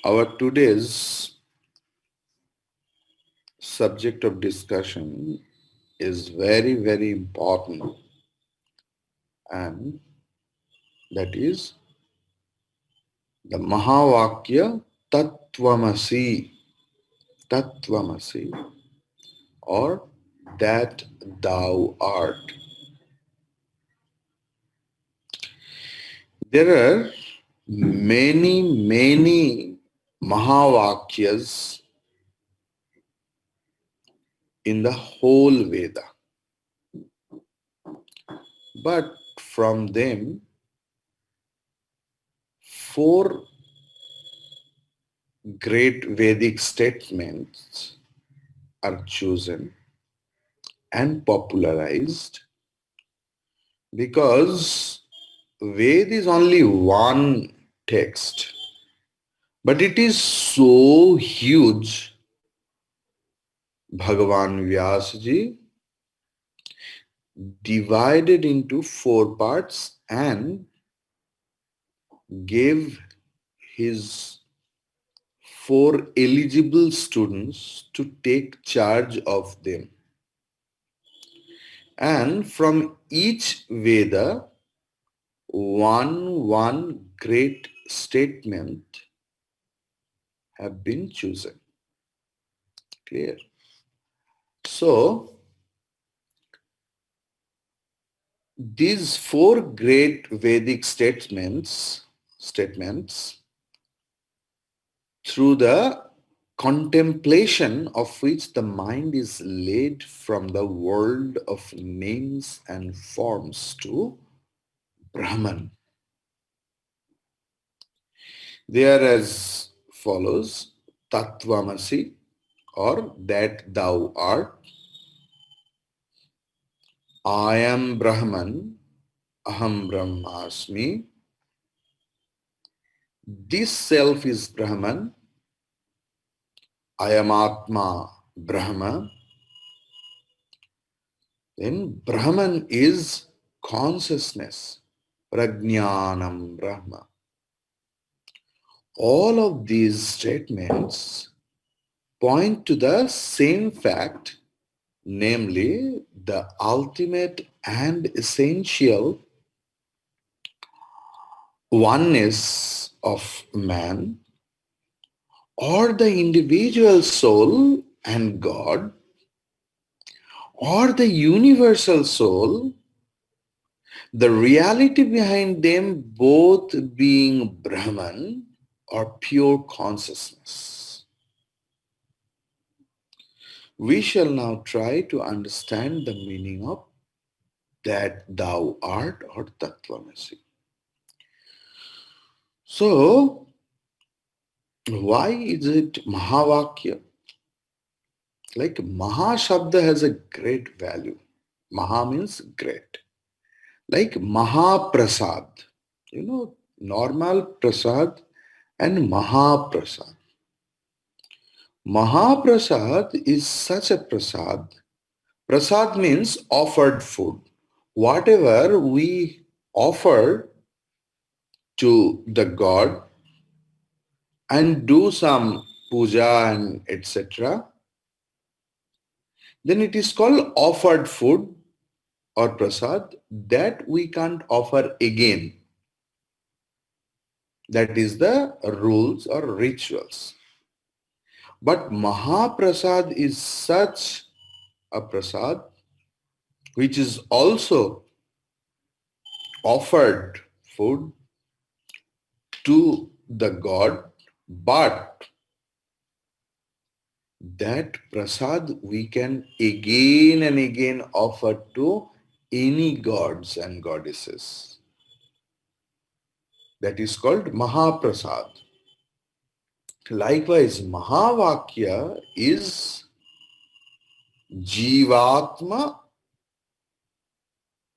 Our today's subject of discussion is very, very important, and that is the Mahavakya Tattvamasi, Tattvamasi, or that thou art. There are many, many Mahavakyas in the whole Veda, but from them, four great Vedic statements are chosen and popularized because Ved is only one text, but it is so huge. Bhagavan Vyasji divided into four parts and gave his four eligible students to take charge of them. And from each Veda, one great statement have been chosen. Clear? So, these four great Vedic statements through the contemplation of which the mind is led from the world of names and forms to Brahman. They are as follows: Tattvamasi, or that thou art. I am Brahman, Aham Brahmasmi. This self is Brahman. I am Atma, Brahma. Then Brahman is consciousness, Prajnanam Brahma. All of these statements point to the same fact, namely the ultimate and essential oneness of man, or the individual soul and God, or the universal soul, the reality behind them both being Brahman or pure consciousness. We shall now try to understand the meaning of that thou art or Tattvamasi. So, why is it Mahavakya? Like Maha Shabda has a great value. Maha means great. Like Mahaprasad. Normal Prasad and Mahaprasad. Mahaprasad is such a prasad. Prasad means offered food. Whatever we offer to the god and do some puja and etc., then it is called offered food or prasad that we can't offer again. That is the rules or rituals. But Mahaprasad is such a prasad which is also offered food to the god, but that prasad we can again and again offer to any gods and goddesses. That is called Mahaprasad. Likewise, Mahavakya is Jivatma,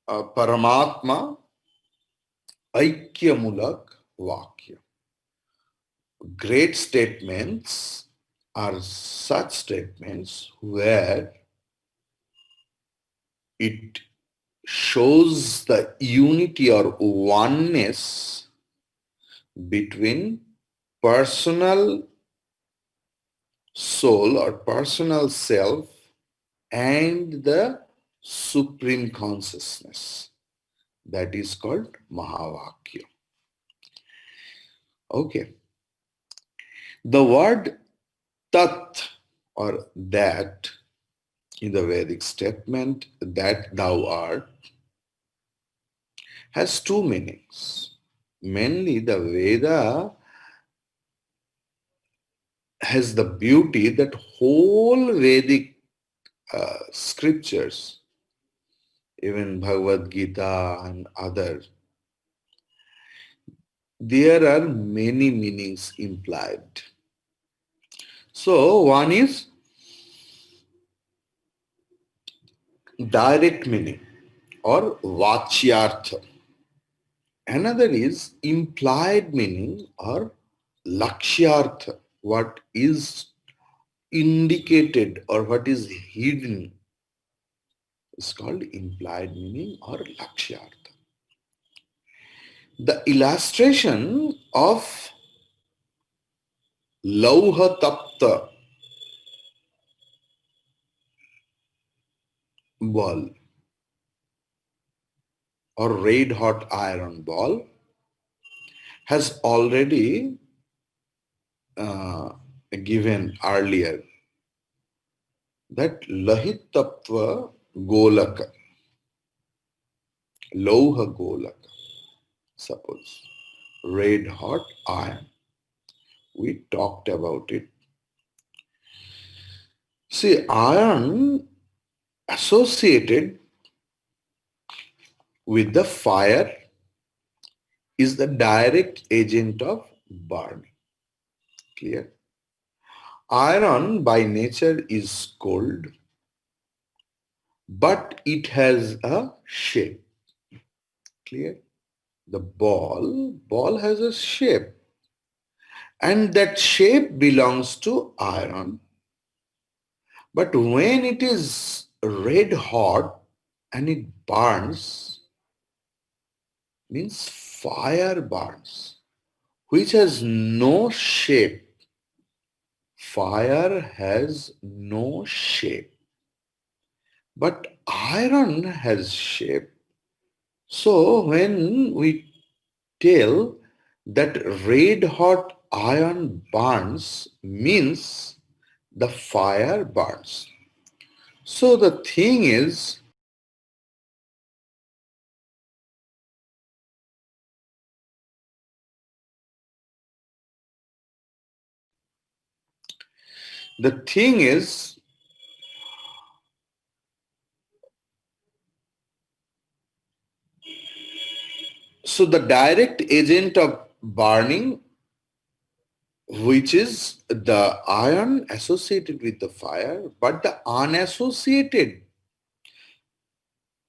Paramatma, Aikyamulak Vakya. Great statements are such statements where it shows the unity or oneness between personal soul or personal self and the supreme consciousness. That is called Mahavakya. Okay. The word Tat or that in the Vedic statement that thou art has two meanings. Mainly, the Veda has the beauty that whole Vedic scriptures, even Bhagavad Gita and others, there are many meanings implied. So, one is direct meaning or vachyartha. Another is implied meaning or lakshyartha, what is indicated or what is hidden is called implied meaning or lakshyartha. The illustration of lauha tapta ball or red hot iron ball has already uh, given earlier that lahit tattva golaka, lauha golaka, suppose red hot iron. We talked about it. See, iron associated with the fire is the direct agent of burning. Clear? Iron by nature is cold, but it has a shape. Clear? The ball has a shape, and that shape belongs to iron. But when it is red hot and it burns, means fire burns, which has no shape. Fire has no shape, but iron has shape. So when we tell that red hot iron burns, means the fire burns. So the thing is, the thing is, so the direct agent of burning, which is the iron associated with the fire, but the unassociated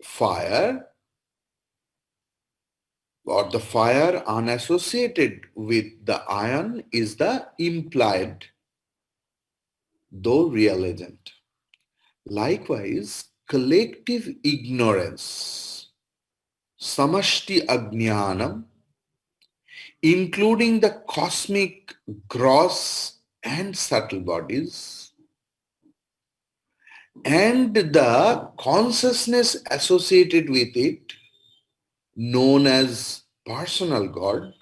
fire or the fire unassociated with the iron is the implied, though real agent. Likewise, collective ignorance, samashti ajnanam, including the cosmic gross and subtle bodies, and the consciousness associated with it, known as personal God,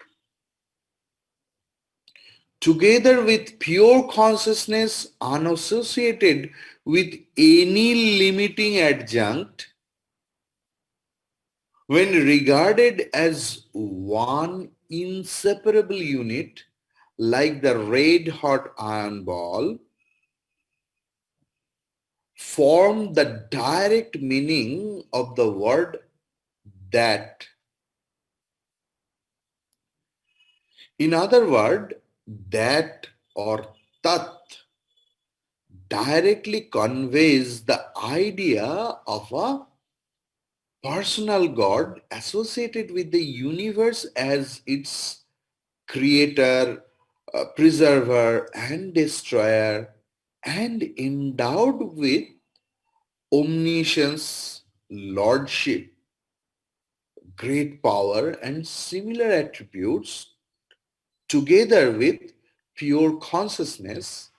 together with pure consciousness unassociated with any limiting adjunct, when regarded as one inseparable unit, like the red hot iron ball, form the direct meaning of the word that. In other words, that or tat directly conveys the idea of a personal God associated with the universe as its creator, preserver, and destroyer, and endowed with omniscience, lordship, great power, and similar attributes, together with pure consciousness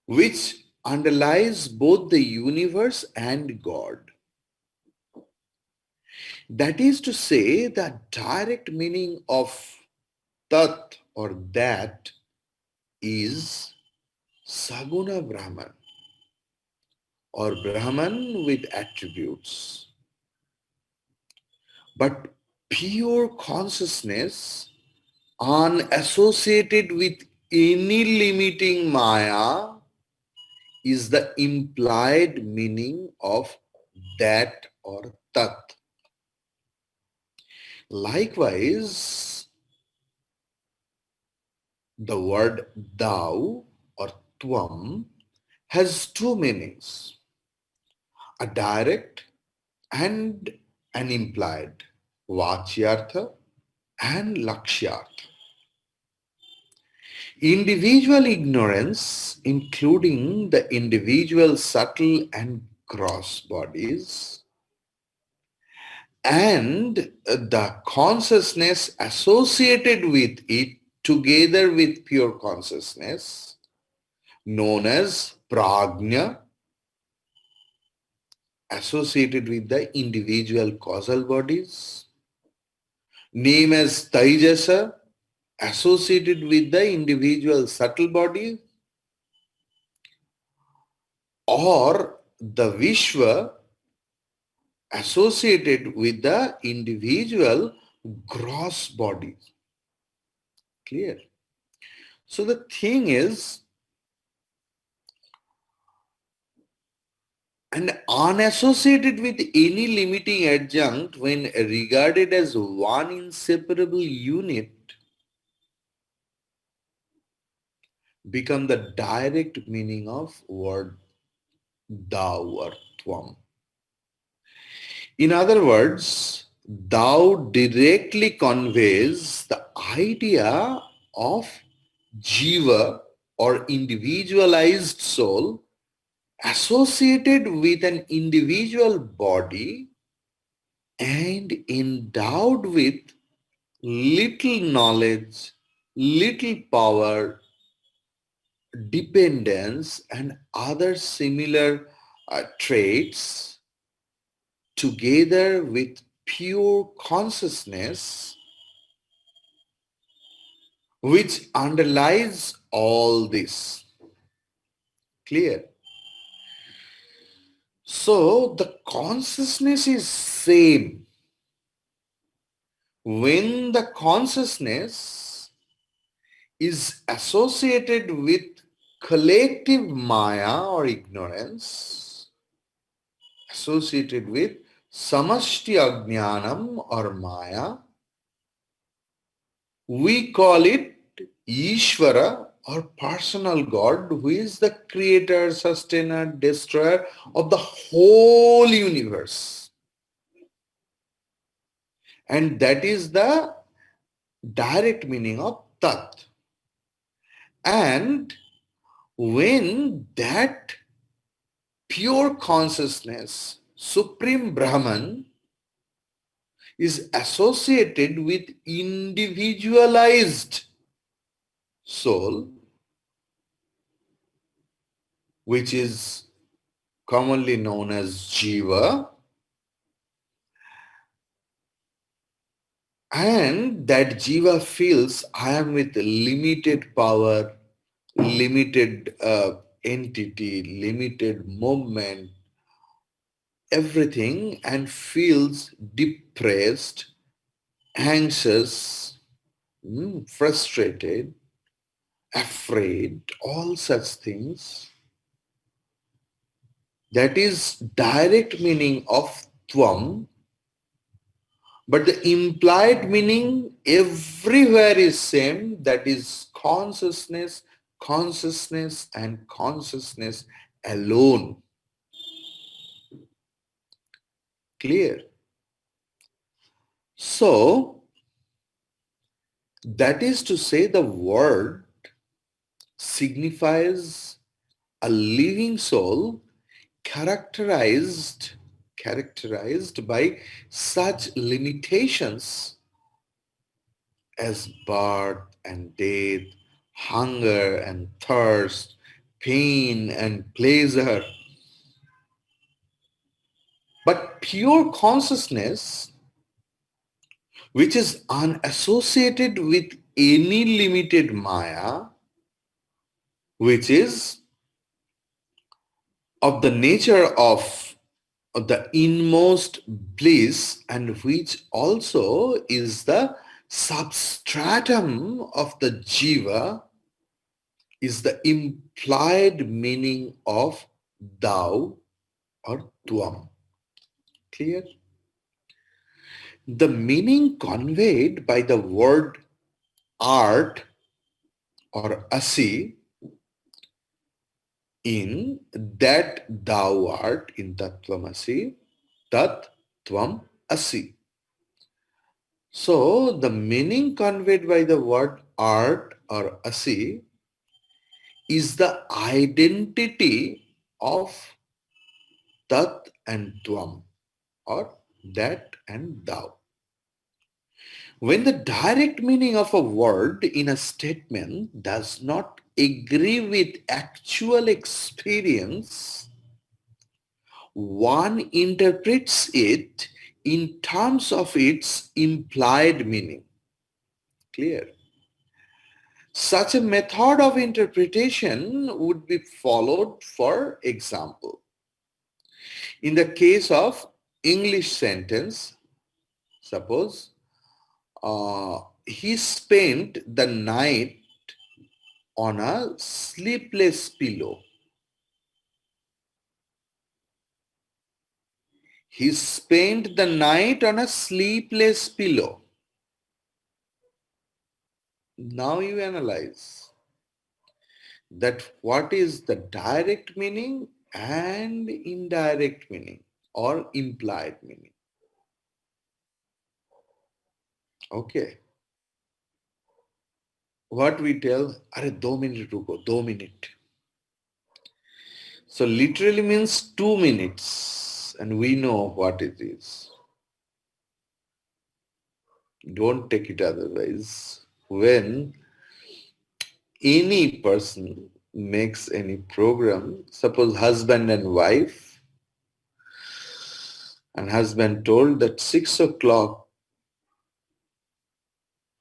which underlies both the universe and God. That is to say, the direct meaning of Tat or that is Saguna Brahman or Brahman with attributes. But pure consciousness unassociated with any limiting Maya is the implied meaning of that or Tat. Likewise, the word thou or tvam has two meanings, a direct and an implied, vachyartha and lakshyartha. Individual ignorance, including the individual subtle and gross bodies, and the consciousness associated with it, together with pure consciousness, known as prajna, associated with the individual causal bodies, name as taijasa, associated with the individual subtle body, or the Vishwa, associated with the individual gross body. Clear? So the thing is, and unassociated with any limiting adjunct when regarded as one inseparable unit become the direct meaning of word thou or tvam. In other words, thou directly conveys the idea of jiva or individualized soul associated with an individual body and endowed with little knowledge, little power, dependence, and other similar traits, together with pure consciousness which underlies all this. Clear? So the consciousness is same. When the consciousness is associated with collective maya or ignorance, associated with samashti ajnanam or maya, we call it Ishvara or personal God, who is the creator, sustainer, destroyer of the whole universe. And that is the direct meaning of Tat. And when that pure consciousness, Supreme Brahman, is associated with individualized soul, which is commonly known as Jiva, and that Jiva feels I am with limited power, limited entity, limited movement, everything, and feels depressed, anxious, frustrated, afraid, all such things. That is direct meaning of Tvam, but the implied meaning everywhere is same, that is consciousness, consciousness and consciousness alone. Clear? So that is to say the word signifies a living soul characterized by such limitations as birth and death, hunger and thirst, pain and pleasure. But pure consciousness, which is unassociated with any limited Maya, which is of the nature of the inmost bliss, and which also is the substratum of the jiva, is the implied meaning of thou or tvam. Clear? The meaning conveyed by the word art or asi in that thou art in Tattvamasi, Tat Tvam Asi. So the meaning conveyed by the word art or asi is the identity of Tat and Tvam, or that and thou. When the direct meaning of a word in a statement does not agree with actual experience, one interprets it in terms of its implied meaning. Clear? Such a method of interpretation would be followed, for example, in the case of English sentence, suppose he spent the night on a sleepless pillow. He spent the night on a sleepless pillow. Now you analyze that what is the direct meaning and indirect meaning or implied meaning. Okay. What we tell, अरे 2 minute रुको, 2 minute. So literally means 2 minutes, and we know what it is. Don't take it otherwise. When any person makes any program, suppose husband and wife, and husband told that 6 o'clock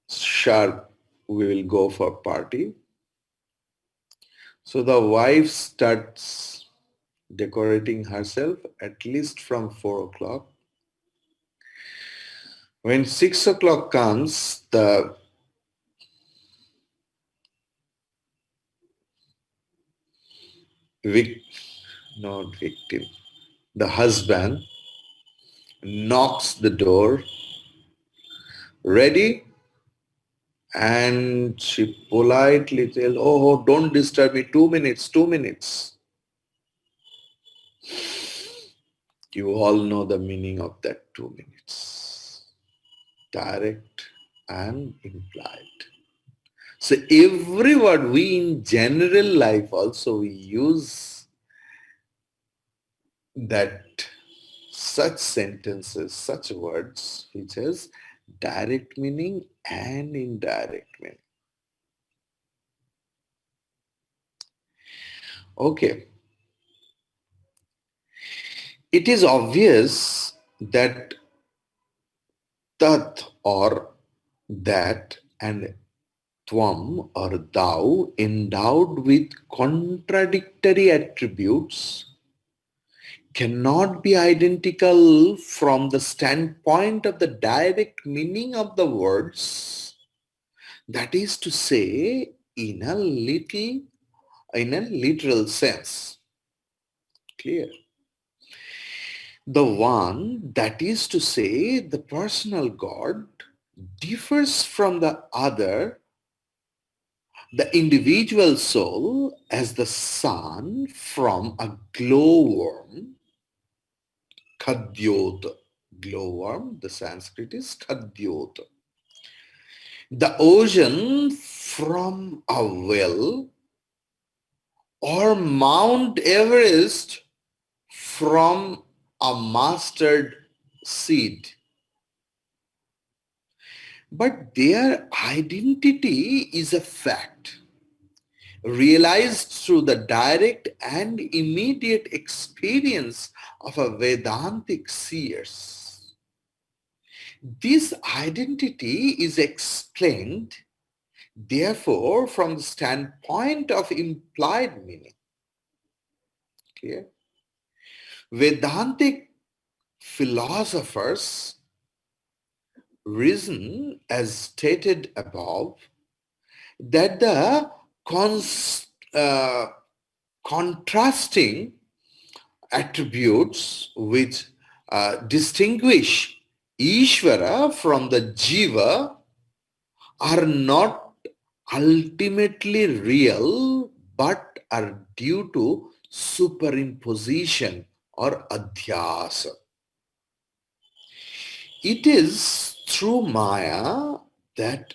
sharp we will go for party. So the wife starts decorating herself at least from 4 o'clock. When 6 o'clock comes, the not victim, the husband knocks the door, ready, and she politely tells, oh, don't disturb me, 2 minutes, 2 minutes. You all know the meaning of that 2 minutes. Direct and implied. So every word we in general life also we use that such sentences, such words which has direct meaning and indirect meaning. Okay. It is obvious that tat or that and tvam or thou endowed with contradictory attributes cannot be identical from the standpoint of the direct meaning of the words, that is to say, in a literal sense. Clear? The one, that is to say, the personal God, differs from the other, the individual soul, as the sun from a glowworm, khadyot. Glowworm, the Sanskrit is khadyot. The ocean from a well, or Mount Everest from a mustard seed. But their identity is a fact. realized through the direct and immediate experience of a Vedantic seers. This identity is explained, therefore, from the standpoint of implied meaning. Clear? Vedantic philosophers reason, as stated above, that the uh, contrasting attributes which distinguish Ishvara from the Jiva are not ultimately real but are due to superimposition or adhyasa. It is through Maya that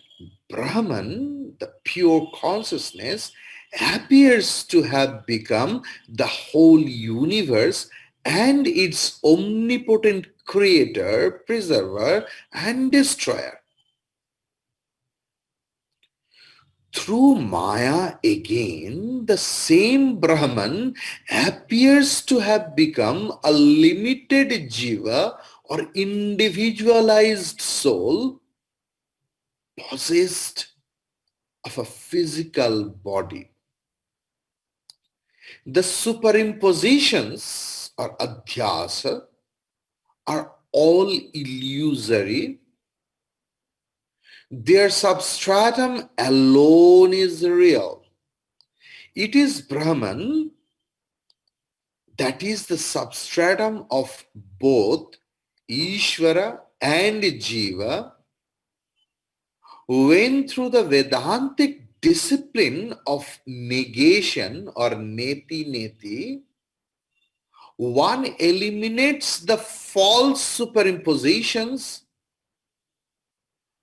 Brahman, the pure consciousness, appears to have become the whole universe and its omnipotent creator, preserver, and destroyer. Through Maya again, the same Brahman appears to have become a limited jiva or individualized soul possessed of a physical body. The superimpositions or adhyasa are all illusory. Their substratum alone is real. It is Brahman that is the substratum of both Ishvara and Jiva. When through the Vedantic discipline of negation or neti neti, one eliminates the false superimpositions,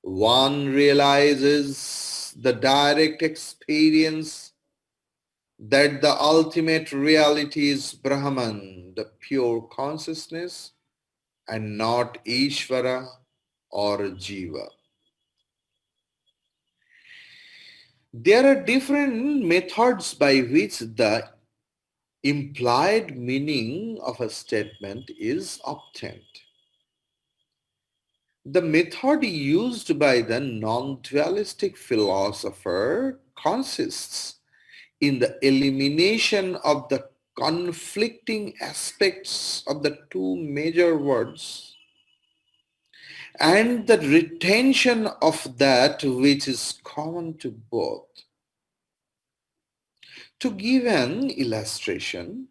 one realizes the direct experience that the ultimate reality is Brahman, the pure consciousness, and not Ishvara or Jiva. There are different methods by which the implied meaning of a statement is obtained. The method used by the non-dualistic philosopher consists in the elimination of the conflicting aspects of the two major words and the retention of that which is common to both. To give an illustration,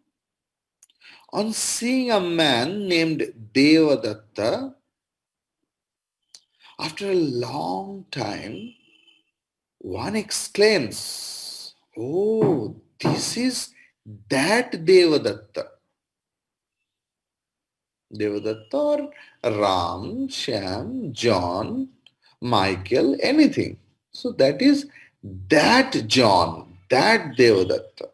on seeing a man named Devadatta, after a long time, one exclaims, "Oh, this is that Devadatta." Devadatta or Ram, Shyam, John, Michael, anything. So that is that John, that Devadatta.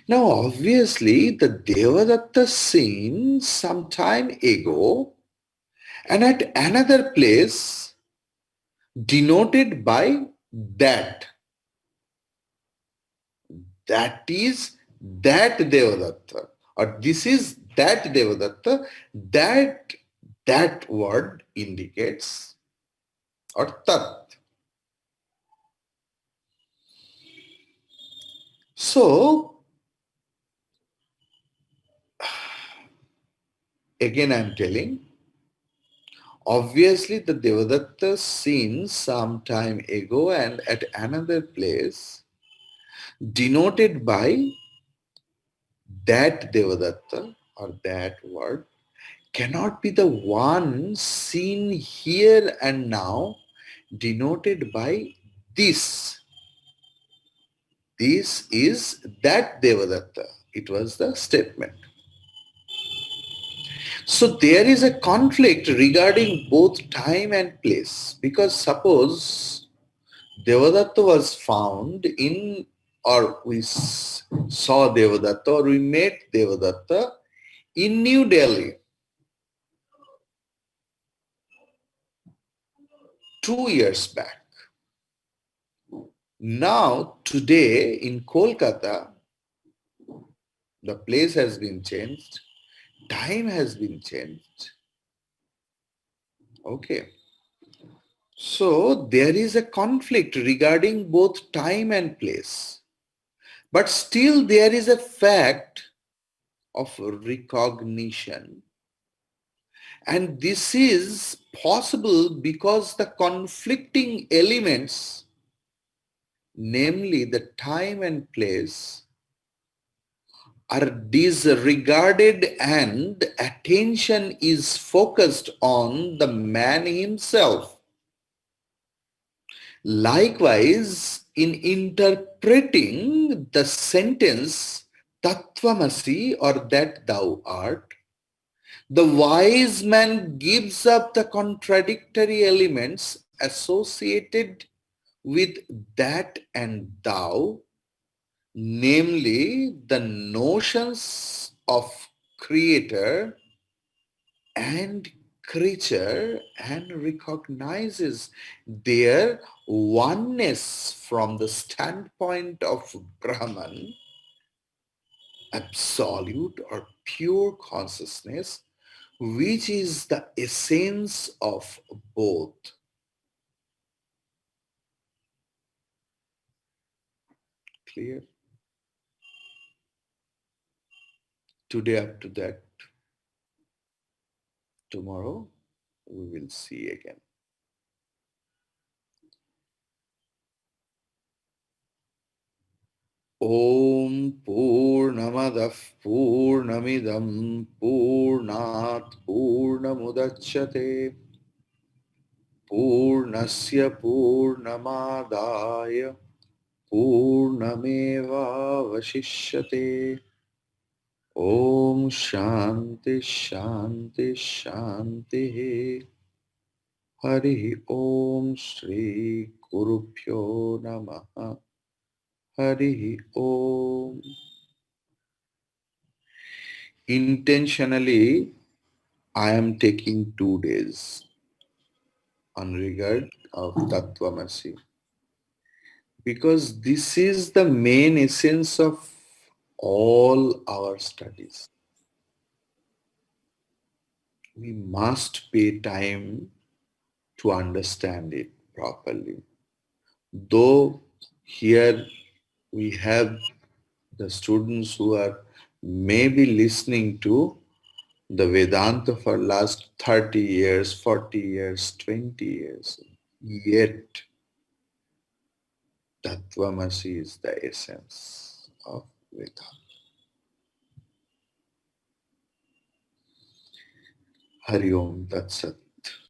Now, obviously, the Devadatta seen some time ago and at another place denoted by that. That is that Devadatta, or this is that Devadatta, that word indicates, or tat. So, again I am telling, obviously the Devadatta seen some time ago and at another place denoted by that Devadatta or that word cannot be the one seen here and now denoted by this. This is that Devadatta. It was the statement. So there is a conflict regarding both time and place, because suppose Devadatta was found in, or we saw Devadatta or we met Devadatta in New Delhi 2 years back. Now, today in Kolkata, the place has been changed, time has been changed. Okay. So there is a conflict regarding both time and place. But still, there is a fact of recognition. And this is possible because the conflicting elements, namely the time and place, are disregarded and attention is focused on the man himself. Likewise, in interpreting the sentence Tattvamasi or that thou art, the wise man gives up the contradictory elements associated with that and thou, namely the notions of creator and creature, and recognizes their oneness from the standpoint of Brahman, absolute or pure consciousness, which is the essence of both. Clear? Today up to that, tomorrow we will see again. ॐ पूर्णमदः पूर्णमिदं पूर्णात् पूर्णमुदच्यते पूर्णस्य पूर्णमादाय पूर्णमेवावशिष्यते ॐ शान्ति शान्ति शान्तिः हरिः ॐ श्रीगुरुभ्यो नमः हरिः ॐ. Intentionally, I am taking 2 days on regard of Tattvamasi because this is the main essence of all our studies. We must pay time to understand it properly. Though here we have the students who are maybe listening to the Vedanta for last 30 years, 40 years, 20 years, yet Tattvamasi is the essence of Vedanta. Hari Om Tat Sat.